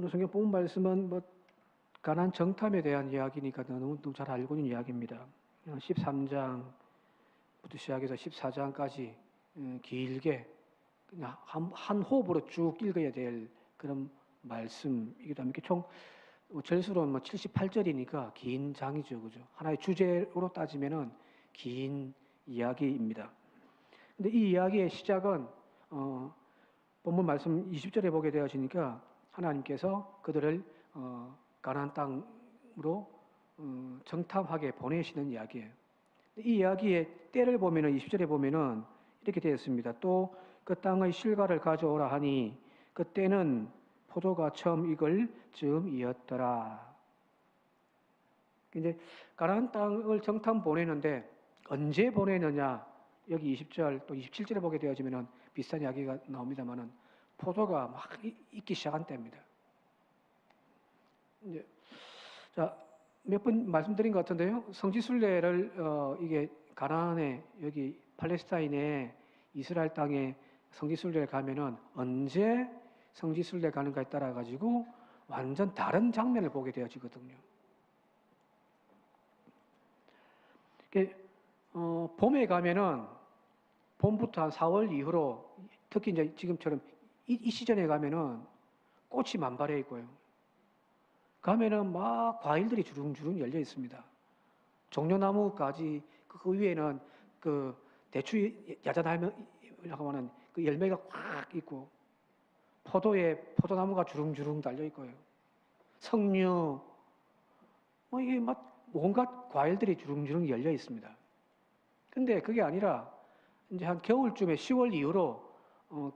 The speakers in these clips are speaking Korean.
오늘 성경 본 말씀은 가나안 정탐에 대한 이야기니까 너무 잘 알고 있는 이야기입니다. 13장부터 시작해서 14장까지 길게 그냥 한 호흡으로 쭉 읽어야 될 그런 말씀이기도 합니다. 총 절수로 78절이니까 긴 장이죠, 그죠? 하나의 주제로 따지면은 긴 이야기입니다. 근데 이 이야기의 시작은 본문 말씀 20절에 보게 되어지니까 하나님께서 그들을 가나안 땅으로 정탐하게 보내시는 이야기예요. 이 이야기의 때를 보면은 20절에 보면은 이렇게 되어 있습니다. 또 그 땅의 실과를 가져오라 하니 그때는 포도가 처음 익을 즈음이었더라. 이제 가나안 땅을 정탐 보내는데 언제 보내느냐? 여기 20절 또 27절에 보게 되어지면은 비슷한 이야기가 나옵니다만은 포도가 막 익기 시작한 때입니다. 이제 자, 몇 번 말씀드린 것 같은데요. 성지순례를 이게 가나안에 여기 팔레스타인에 이스라엘 땅에 성지순례를 가면은 언제 성지순례 가는가에 따라 가지고 완전 다른 장면을 보게 되어지거든요. 봄에 가면은 봄부터 한 4월 이후로 특히 이제 지금처럼 이 시즌에 가면은 꽃이 만발해 있고요. 가면은 막 과일들이 주릉주릉 열려 있습니다. 종려나무까지 그 위에는 그 대추 야자나무라고 하는 그 열매가 확 있고 포도에 포도나무가 주릉주릉 달려 있고요. 석류 이게 막 온갖 과일들이 주릉주릉 열려 있습니다. 근데 그게 아니라 이제 한 겨울쯤에 10월 이후로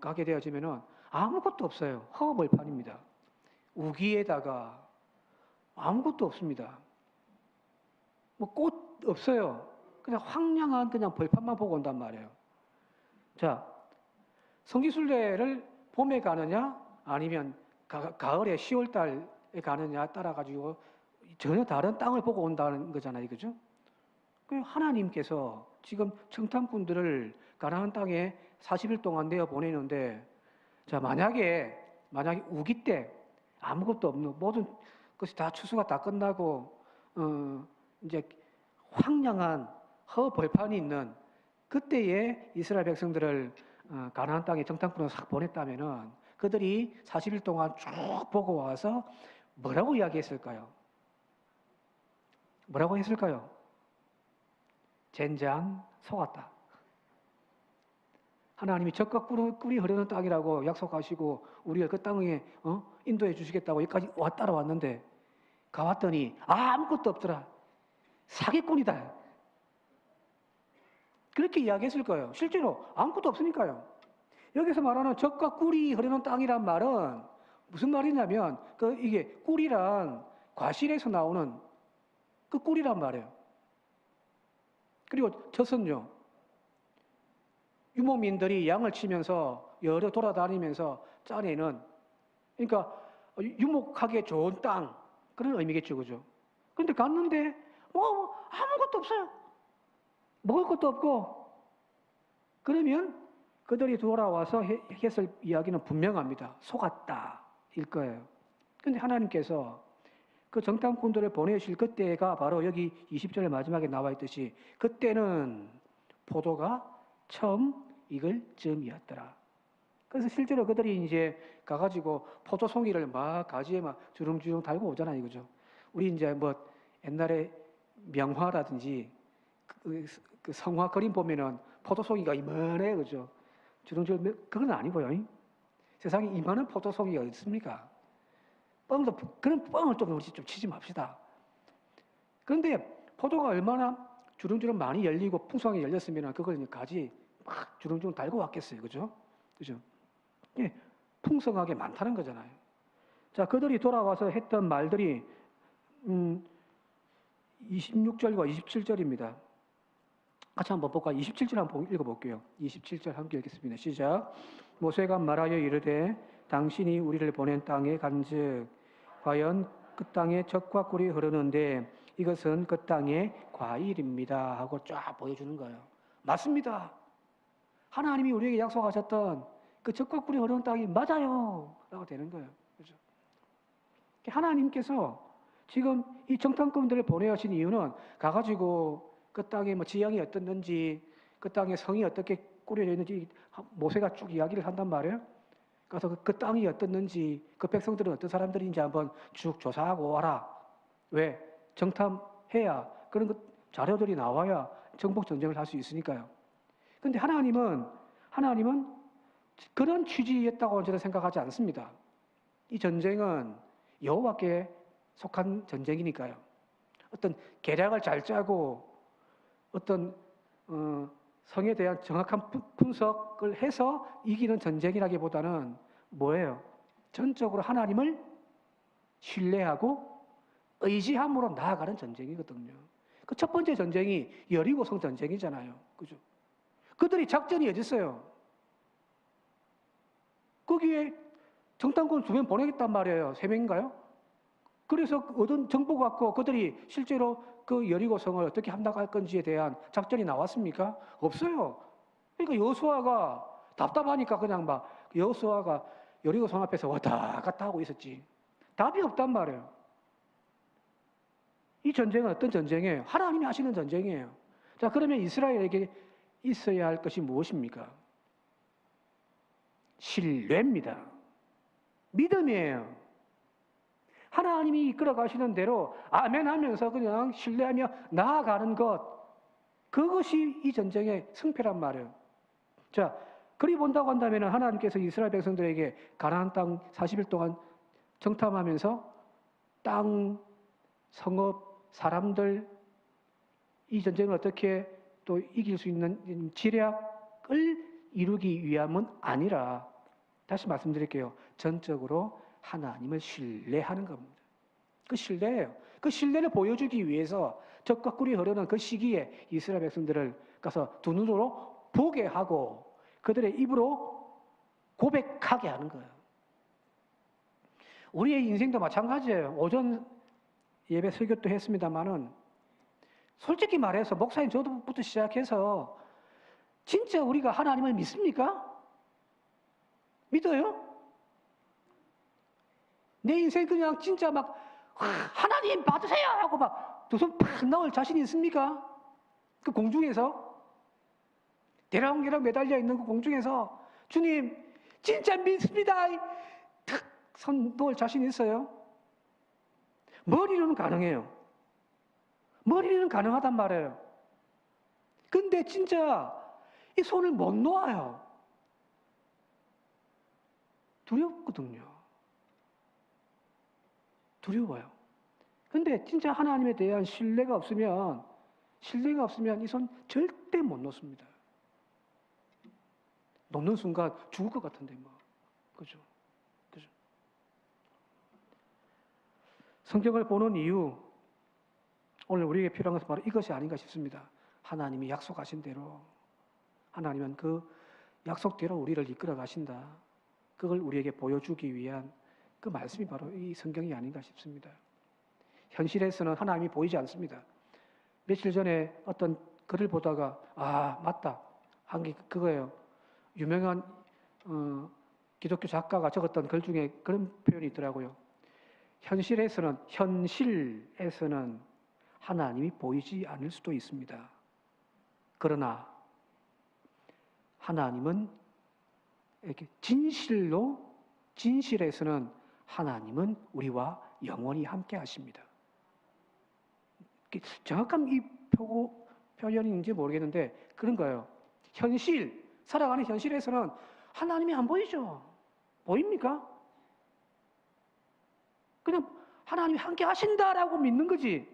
가게 되어지면은 아무것도 없어요. 허벌판입니다. 우기에다가 아무것도 없습니다. 꽃 없어요. 그냥 황량한 그냥 벌판만 보고 온단 말이에요. 자, 성지순례를 봄에 가느냐 아니면 가을에 10월 달에 가느냐 따라 가지고 전혀 다른 땅을 보고 온다는 거잖아요. 그죠? 하나님께서 지금 정탐꾼들을 가나안 땅에 40일 동안 내어 보내는데 자, 만약에 우기 때 아무것도 없는 모든 것이 다 추수가 다 끝나고 이제 황량한 허벌판이 있는 그때에 이스라엘 백성들을 가나안 땅에 정탐꾼으로 싹 보냈다면은 그들이 40일 동안 쭉 보고 와서 뭐라고 이야기했을까요? 뭐라고 했을까요? 젠장 속았다. 하나님이 젖과 꿀이 흐르는 땅이라고 약속하시고 우리가 그 땅에 인도해 주시겠다고 여기까지 따라왔는데 가봤더니 아무것도 없더라. 사기꾼이다. 그렇게 이야기했을 거예요. 실제로 아무것도 없으니까요. 여기서 말하는 젖과 꿀이 흐르는 땅이란 말은 무슨 말이냐면 이게 꿀이란 과실에서 나오는 그 꿀이란 말이에요. 그리고 젖은요. 유목민들이 양을 치면서 여러 돌아다니면서 짜내는 그러니까 유목하기 좋은 땅 그런 의미겠죠, 그죠? 그런데 갔는데 아무것도 없어요. 먹을 것도 없고 그러면 그들이 돌아와서 했을 이야기는 분명합니다. 속았다 일 거예요. 그런데 하나님께서 그 정탐꾼들을 보내실 그때가 바로 여기 20절 마지막에 나와 있듯이 그때는 포도가 처음 익을 즈음이었더라. 그래서 실제로 그들이 이제 가가지고 포도송이를 막 가지에 막 주름주름 달고 오잖아요, 그죠? 우리 이제 옛날에 명화라든지 그 성화 그림 보면은 포도송이가 이만해, 그죠? 주름주름 그건 아니고요. 세상에 이만한 포도송이가 있습니까? 그런 뻥을 좀 치지 맙시다. 그런데 포도가 얼마나 주름주름 많이 열리고 풍성하게 열렸으면 그걸 가지 막 주름주름 달고 왔겠어요. 그죠? 그죠? 예, 풍성하게 많다는 거잖아요. 자, 그들이 돌아와서 했던 말들이 26절과 27절입니다. 같이 한번 볼까요? 27절 한번 읽어볼게요. 27절 함께 읽겠습니다. 시작. 모세가 말하여 이르되 당신이 우리를 보낸 땅에 간즉 과연 그 땅에 젖과 꿀이 흐르는데 이것은 그 땅의 과일입니다 하고 쫙 보여주는 거예요. 맞습니다. 하나님이 우리에게 약속하셨던 그 젖과 꿀이 흐르는 땅이 맞아요 라고 되는 거예요. 그렇죠? 하나님께서 지금 이 정탐꾼들을 보내신 이유는 가가지고 그 땅에 뭐 지형이 어떻는지, 그 땅에 성이 어떻게 꾸려져 있는지 모세가 쭉 이야기를 한단 말이에요. 그래서 그 땅이 어떻는지, 그 백성들은 어떤 사람들인지 한번 쭉 조사하고 와라. 왜? 정탐해야 그런 자료들이 나와야 정복 전쟁을 할 수 있으니까요. 근데 하나님은 그런 취지였다고 저는 생각하지 않습니다. 이 전쟁은 여호와께 속한 전쟁이니까요. 어떤 계략을 잘 짜고 어떤 성에 대한 정확한 분석을 해서 이기는 전쟁이라기보다는 뭐예요? 전적으로 하나님을 신뢰하고 의지함으로 나아가는 전쟁이거든요. 그 첫 번째 전쟁이 여리고성 전쟁이잖아요. 그죠? 그들이 작전이 어디 있어요? 거기에 정탐꾼 2명 보내겠단 말이에요. 3명인가요? 그래서 얻은 정보 갖고 그들이 실제로 그 여리고성을 어떻게 함락할 건지에 대한 작전이 나왔습니까? 없어요. 그러니까 여호수아가 답답하니까 그냥 막 여호수아가 여리고성 앞에서 왔다 갔다 하고 있었지. 답이 없단 말이에요. 이 전쟁은 어떤 전쟁이에요? 하나님이 하시는 전쟁이에요. 자, 그러면 이스라엘에게 있어야 할 것이 무엇입니까? 신뢰입니다. 믿음이에요. 하나님이 이끌어 가시는 대로 아멘 하면서 그냥 신뢰하며 나아가는 것, 그것이 이 전쟁의 승패란 말이에요. 자, 그리 본다고 한다면 하나님께서 이스라엘 백성들에게 가나안 땅 40일 동안 정탐하면서 땅, 성읍, 사람들, 이 전쟁을 어떻게 또 이길 수 있는 지략을 이루기 위함은 아니라, 다시 말씀드릴게요. 전적으로 하나님을 신뢰하는 겁니다. 그 신뢰예요. 그 신뢰를 보여주기 위해서 적과 꿀이 흐르는 그 시기에 이스라엘 백성들을 가서 두 눈으로 보게 하고 그들의 입으로 고백하게 하는 거예요. 우리의 인생도 마찬가지예요. 오전 예배 설교도 했습니다만은 솔직히 말해서 목사님 저도부터 시작해서 진짜 우리가 하나님을 믿습니까? 믿어요? 내 인생 그냥 진짜 막 하나님 받으세요 하고 막 두 손 팍 나올 자신 있습니까? 그 공중에서 대랑대랑 매달려 있는 그 공중에서 주님 진짜 믿습니다 탁 손 놓을 자신 있어요? 머리로는 가능해요. 머리는 가능하단 말이에요. 근데 진짜 이 손을 못 놓아요. 두렵거든요. 두려워요. 근데 진짜 하나님에 대한 신뢰가 없으면 이 손 절대 못 놓습니다. 놓는 순간 죽을 것 같은데 뭐. 그죠? 그죠? 성경을 보는 이유, 오늘 우리에게 필요한 것은 바로 이것이 아닌가 싶습니다. 하나님이 약속하신 대로, 하나님은 그 약속대로 우리를 이끌어 가신다. 그걸 우리에게 보여주기 위한 그 말씀이 바로 이 성경이 아닌가 싶습니다. 현실에서는 하나님이 보이지 않습니다. 며칠 전에 어떤 글을 보다가 맞다 한 게 그거예요. 유명한 기독교 작가가 적었던 글 중에 그런 표현이 있더라고요. 현실에서는 하나님이 보이지 않을 수도 있습니다. 그러나 하나님은 이렇게 진실에서는 하나님은 우리와 영원히 함께 하십니다. 정확한 이 표현인지 모르겠는데 그런 거예요. 살아가는 현실에서는 하나님이 안 보이죠. 보입니까? 그냥 하나님이 함께 하신다라고 믿는 거지.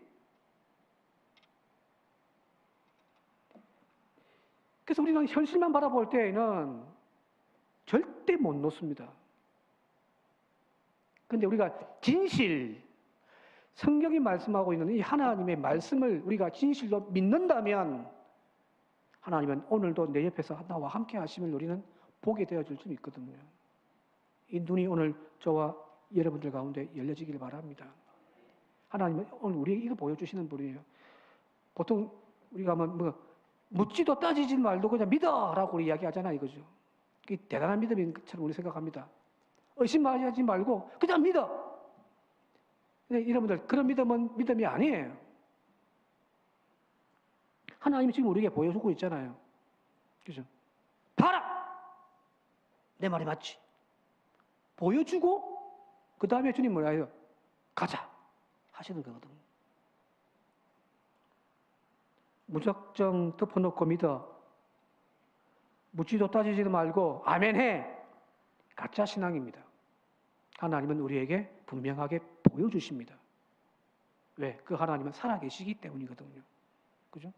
그래서 우리는 현실만 바라볼 때에는 절대 못 놓습니다. 그런데 우리가 성경이 말씀하고 있는 이 하나님의 말씀을 우리가 진실로 믿는다면 하나님은 오늘도 내 옆에서 나와 함께 하심을 우리는 보게 되어줄 수 있거든요. 이 눈이 오늘 저와 여러분들 가운데 열려지길 바랍니다. 하나님은 오늘 우리에게 이거 보여주시는 분이에요. 보통 우리가 묻지도 따지지 말도 그냥 믿어라고 우리 이야기하잖아요, 이거죠. 이 대단한 믿음인 것처럼 우리 생각합니다. 의심하지 말고 그냥 믿어. 근데 여러분들 그런 믿음은 믿음이 아니에요. 하나님이 지금 우리에게 보여주고 있잖아요. 그죠? 봐라! 내 말이 맞지? 보여주고 그 다음에 주님 뭐라 해요? 가자! 하시는 거거든요. 무작정 덮어놓고 믿어. 묻지도 따지지도 말고 아멘 해. 가짜 신앙입니다. 하나님은 우리에게 분명하게 보여주십니다. 왜? 그 하나님은 살아계시기 때문이거든요. 그죠?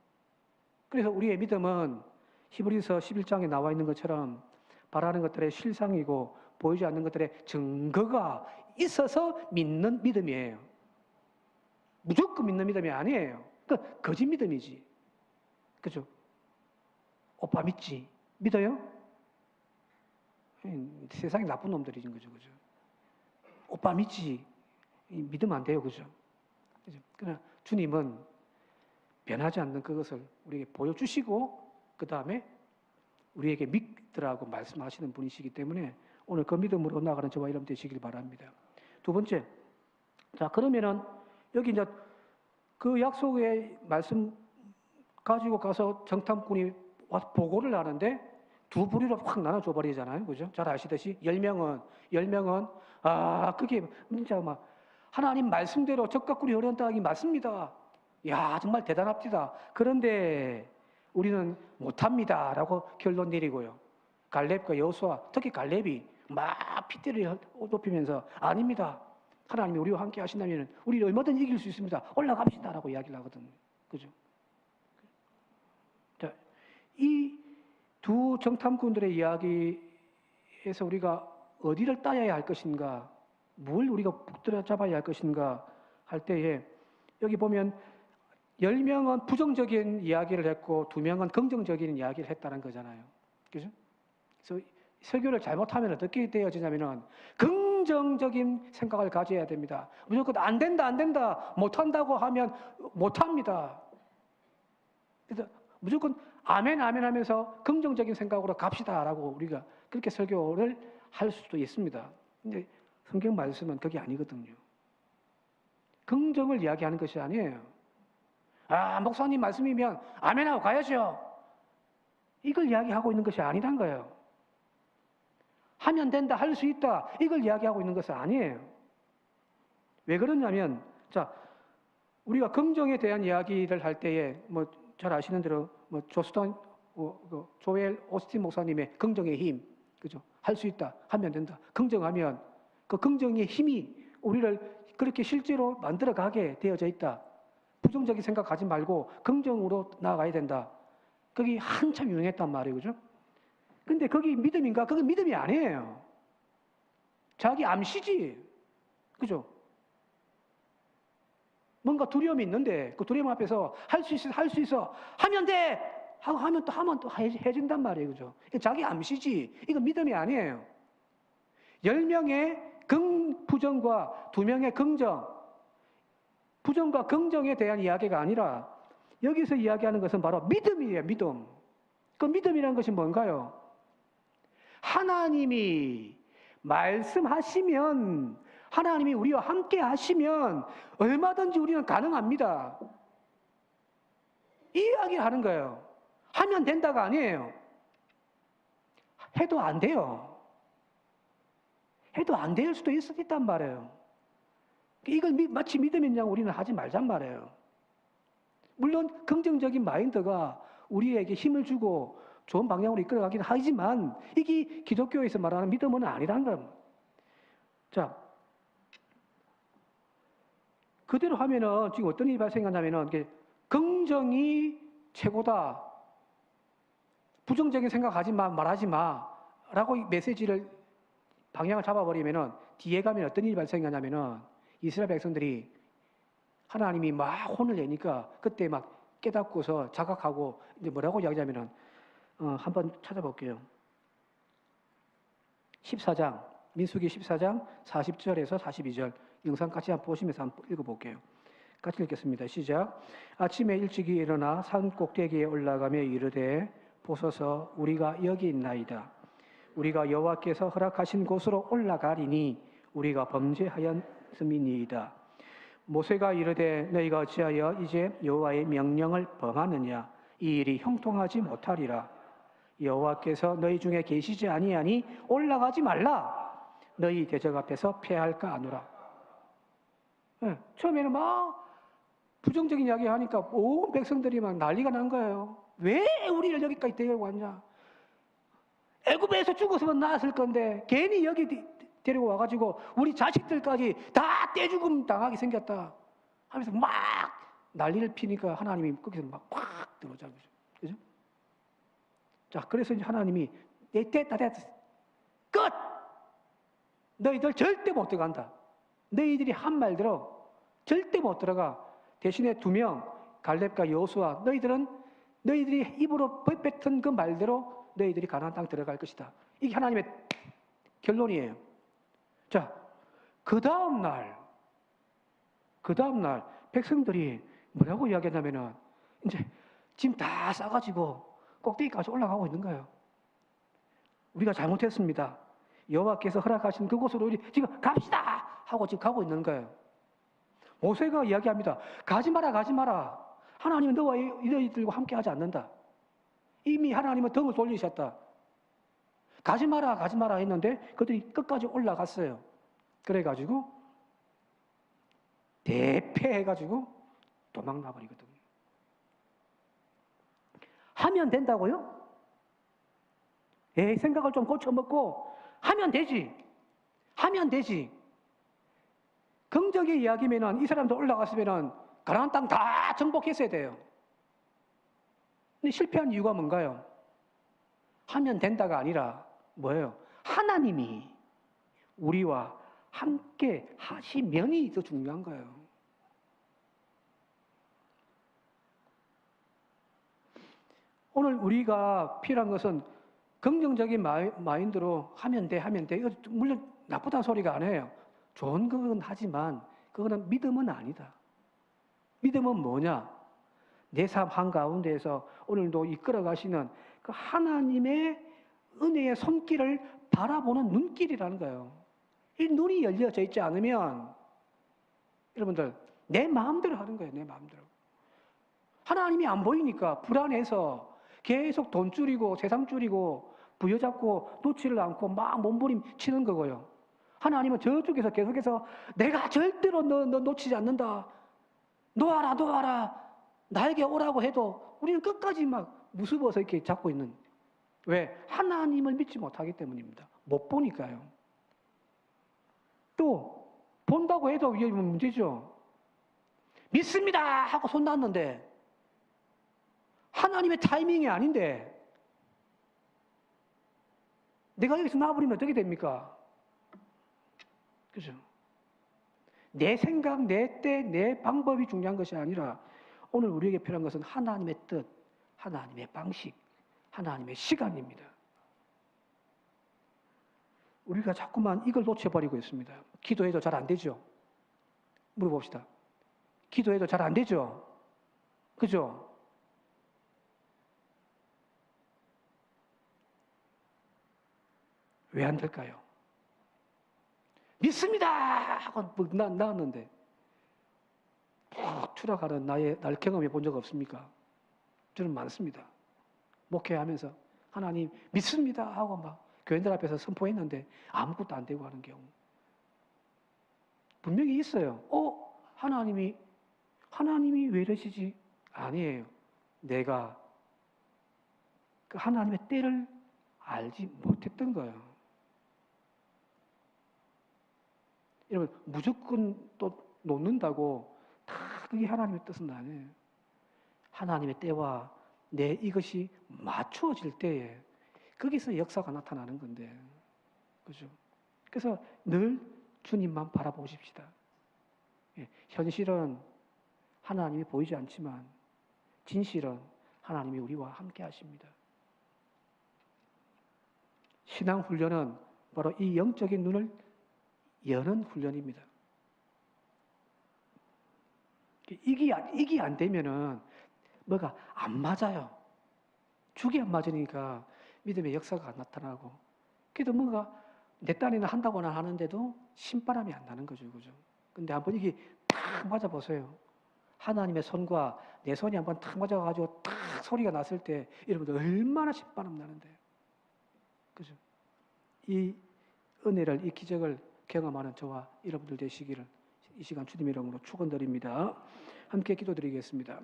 그래서 우리의 믿음은 히브리서 11장에 나와 있는 것처럼 바라는 것들의 실상이고 보이지 않는 것들의 증거가 있어서 믿는 믿음이에요. 무조건 믿는 믿음이 아니에요. 그 거짓 믿음이지. 그죠? 오빠 믿지? 믿어요? 세상에 나쁜 놈들이진 거죠. 그죠? 오빠 믿지? 믿으면 안 돼요. 그죠? 그죠? 그러나 주님은 변하지 않는 그것을 우리에게 보여주시고 그 다음에 우리에게 믿으라고 말씀하시는 분이시기 때문에 오늘 그 믿음으로 나가는 저와 여러분 되시길 바랍니다. 두 번째, 자 그러면은 여기 이제 그 약속의 말씀 가지고 가서 정탐꾼이 와서 보고를 하는데 두 부류로 확 나눠줘 버리잖아요. 그죠? 잘 아시듯이 10명은 그게 진짜 막 하나님 말씀대로 적각구리 어려운 땅이 맞습니다. 야 정말 대단합니다. 그런데 우리는 못합니다 라고 결론 내리고요. 갈렙과 여호수아, 특히 갈렙이 막 핏대를 높이면서 아닙니다. 하나님이 우리와 함께 하신다면 우리 얼마든지 이길 수 있습니다. 올라갑시다 라고 이야기를 하거든요. 그죠? 자, 이 두 정탐꾼들의 이야기에서 우리가 어디를 따야 할 것인가, 뭘 우리가 붙들어 잡아야 할 것인가 할 때에 여기 보면 10명은 부정적인 이야기를 했고 2명은 긍정적인 이야기를 했다는 거잖아요. 그죠? 그래서 설교를 잘못하면 어떻게 되어지냐면은 긍정적인 생각을 가져야 됩니다. 무조건 안 된다, 못한다고 하면 못합니다. 그래서 무조건 아멘 하면서 긍정적인 생각으로 갑시다라고 우리가 그렇게 설교를 할 수도 있습니다. 근데 성경 말씀은 그게 아니거든요. 긍정을 이야기하는 것이 아니에요. 목사님 말씀이면 아멘하고 가야죠. 이걸 이야기하고 있는 것이 아니란 거예요. 하면 된다, 할 수 있다, 이걸 이야기하고 있는 것은 아니에요. 왜 그러냐면, 자, 우리가 긍정에 대한 이야기를 할 때에, 잘 아시는 대로, 조엘 오스틴 목사님의 긍정의 힘, 그죠? 할 수 있다, 하면 된다. 긍정하면 그 긍정의 힘이 우리를 그렇게 실제로 만들어가게 되어져 있다. 부정적인 생각하지 말고 긍정으로 나아가야 된다. 그게 한참 유행했단 말이에요. 그죠? 근데 그게 믿음인가? 그건 믿음이 아니에요. 자기 암시지. 그죠? 뭔가 두려움이 있는데 그 두려움 앞에서 할 수 있어. 하면 돼! 하면 또 해준단 말이에요. 그죠? 자기 암시지. 이건 믿음이 아니에요. 10명의 부정과 2명의 긍정. 부정과 긍정에 대한 이야기가 아니라 여기서 이야기하는 것은 바로 믿음이에요. 믿음. 그 믿음이라는 것이 뭔가요? 하나님이 말씀하시면, 하나님이 우리와 함께 하시면 얼마든지 우리는 가능합니다. 이 이야기를 하는 거예요. 하면 된다가 아니에요. 해도 안 돼요. 해도 안 될 수도 있단 말이에요. 이걸 마치 믿음인 양 우리는 하지 말잔 말이에요. 물론 긍정적인 마인드가 우리에게 힘을 주고 좋은 방향으로 이끌어가긴 하지만 이게 기독교에서 말하는 믿음은 아니라는 겁니다. 자, 그대로 하면은 지금 어떤 일이 발생하냐면은 긍정이 최고다. 부정적인 생각하지 마, 말하지 마. 라고 메시지를 방향을 잡아버리면은 뒤에 가면 어떤 일이 발생하냐면은 이스라엘 백성들이 하나님이 막 혼을 내니까 그때 막 깨닫고서 자각하고 이제 뭐라고 이야기하냐면은 한번 찾아볼게요. 14장, 민수기 14장 40절에서 42절 영상 같이 한번 보시면서 한번 읽어볼게요. 같이 읽겠습니다. 시작. 아침에 일찍이 일어나 산 꼭대기에 올라가며 이르되 보소서 우리가 여기 있나이다. 우리가 여호와께서 허락하신 곳으로 올라가리니 우리가 범죄하였음이니이다. 모세가 이르되 너희가 어찌하여 이제 여호와의 명령을 범하느냐 이 일이 형통하지 못하리라. 여호와께서 너희 중에 계시지 아니하니 올라가지 말라. 너희 대적 앞에서 패할까 하노라. 네, 처음에는 막 부정적인 이야기 하니까 온 백성들이 막 난리가 난 거예요. 왜 우리를 여기까지 데리고 왔냐? 애굽에서 죽었으면 나았을 건데 괜히 여기 데리고 와가지고 우리 자식들까지 다 떼죽음 당하게 생겼다 하면서 막 난리를 피니까 하나님이 거기서 막 꽉 들어오자는 거죠. 그죠? 자, 그래서 이제 하나님이 됐다 끝! 너희들 절대 못 들어간다. 너희들이 한 말대로 절대 못 들어가. 대신에 2명 갈렙과 여호수아 너희들이 입으로 뱉은 그 말대로 너희들이 가나안 땅 들어갈 것이다. 이게 하나님의 결론이에요. 자, 그 다음 날 백성들이 뭐라고 이야기하냐면은 이제 짐 다 싸가지고 꼭대기까지 올라가고 있는 거예요. 우리가 잘못했습니다. 여호와께서 허락하신 그곳으로 우리 지금 갑시다 하고 지금 가고 있는 거예요. 모세가 이야기합니다. 가지 마라. 하나님은 너와 너희들과 함께하지 않는다. 이미 하나님은 등을 돌리셨다. 가지 마라 했는데 그들이 끝까지 올라갔어요. 그래가지고 대패해가지고 도망가 버리거든요. 하면 된다고요? 생각을 좀 고쳐먹고 하면 되지. 긍정의 이야기면은 이 사람도 올라갔으면은 가나안 땅 다 정복했어야 돼요. 근데 실패한 이유가 뭔가요? 하면 된다가 아니라 뭐예요? 하나님이 우리와 함께 하시면이 더 중요한 거예요. 오늘 우리가 필요한 것은 긍정적인 마인드로 하면 돼. 이거 물론 나쁘다는 소리가 아니에요. 좋은 건 하지만 그거는 믿음은 아니다. 믿음은 뭐냐? 내 삶 한가운데에서 오늘도 이끌어 가시는 그 하나님의 은혜의 손길을 바라보는 눈길이라는 거예요. 이 눈이 열려져 있지 않으면 여러분들 내 마음대로 하는 거예요. 내 마음대로. 하나님이 안 보이니까 불안해서 계속 돈 줄이고 세상 줄이고 부여잡고 놓지를 않고 막 몸부림 치는 거고요. 하나님은 저쪽에서 계속해서 내가 절대로 너 놓치지 않는다. 놓아라. 나에게 오라고 해도 우리는 끝까지 막 무서워서 이렇게 잡고 있는. 왜? 하나님을 믿지 못하기 때문입니다. 못 보니까요. 또 본다고 해도 이게 문제죠. 믿습니다 하고 손 놨는데 하나님의 타이밍이 아닌데 내가 여기서 나와버리면 어떻게 됩니까? 그죠? 내 생각, 내 때, 내 방법이 중요한 것이 아니라 오늘 우리에게 필요한 것은 하나님의 뜻, 하나님의 방식, 하나님의 시간입니다. 우리가 자꾸만 이걸 놓쳐버리고 있습니다. 기도해도 잘 안 되죠? 물어봅시다. 기도해도 잘 안 되죠? 그죠? 왜 안 될까요? 믿습니다! 하고 나왔는데 푹 추락하는 날 경험해 본 적 없습니까? 저는 많습니다. 목회하면서 하나님 믿습니다 하고 막 교인들 앞에서 선포했는데 아무것도 안 되고 하는 경우 분명히 있어요. 하나님이 왜 이러시지? 아니에요. 내가 그 하나님의 때를 알지 못했던 거예요. 여러분 무조건 또 놓는다고 다 그게 하나님의 뜻은 아니에요. 하나님의 때와 내 이것이 맞추어질 때에 거기서 역사가 나타나는 건데, 그죠? 그래서 늘 주님만 바라보십시다. 현실은 하나님이 보이지 않지만 진실은 하나님이 우리와 함께 하십니다. 신앙 훈련은 바로 이 영적인 눈을 여는 훈련입니다. 이게 안 되면은 뭐가 안 맞아요. 죽이 안 맞으니까 믿음의 역사가 안 나타나고, 그래도 뭔가 내 딴에는 한다고는 하는데도 신바람이 안 나는 거죠, 그죠? 근데 한번 이게 탁 맞아보세요. 하나님의 손과 내 손이 한번 탁 맞아가지고 탁 소리가 났을 때 여러분들 얼마나 신바람 나는데요. 그죠? 이 은혜를, 이 기적을 경험하는 저와 여러분들 되시기를 이 시간 주님 이름으로 축원드립니다. 함께 기도드리겠습니다.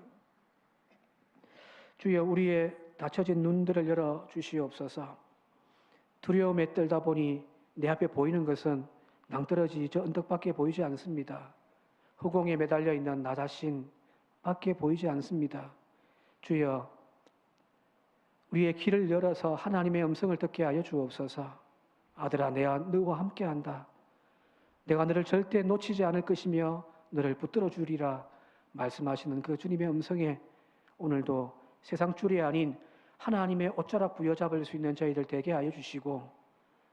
주여, 우리의 닫혀진 눈들을 열어 주시옵소서. 두려움에 떨다 보니 내 앞에 보이는 것은 낭떠러지 저 언덕밖에 보이지 않습니다. 허공에 매달려 있는 나 자신 밖에 보이지 않습니다. 주여, 우리의 귀를 열어서 하나님의 음성을 듣게 하여 주옵소서. 아들아, 내가 너와 함께한다. 내가 너를 절대 놓치지 않을 것이며 너를 붙들어 주리라 말씀하시는 그 주님의 음성에 오늘도 세상 줄이 아닌 하나님의 옷자락 부여잡을 수 있는 저희들 되게 하여 주시고,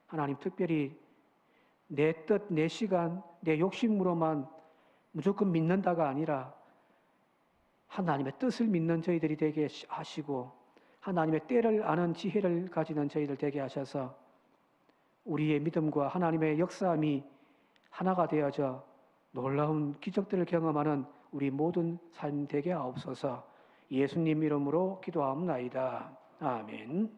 하나님 특별히 내 뜻, 내 시간, 내 욕심으로만 무조건 믿는다가 아니라 하나님의 뜻을 믿는 저희들이 되게 하시고, 하나님의 때를 아는 지혜를 가지는 저희들 되게 하셔서 우리의 믿음과 하나님의 역사함이 하나가 되어져 놀라운 기적들을 경험하는 우리 모든 삶 되게 하옵소서. 예수님 이름으로 기도하옵나이다. 아멘.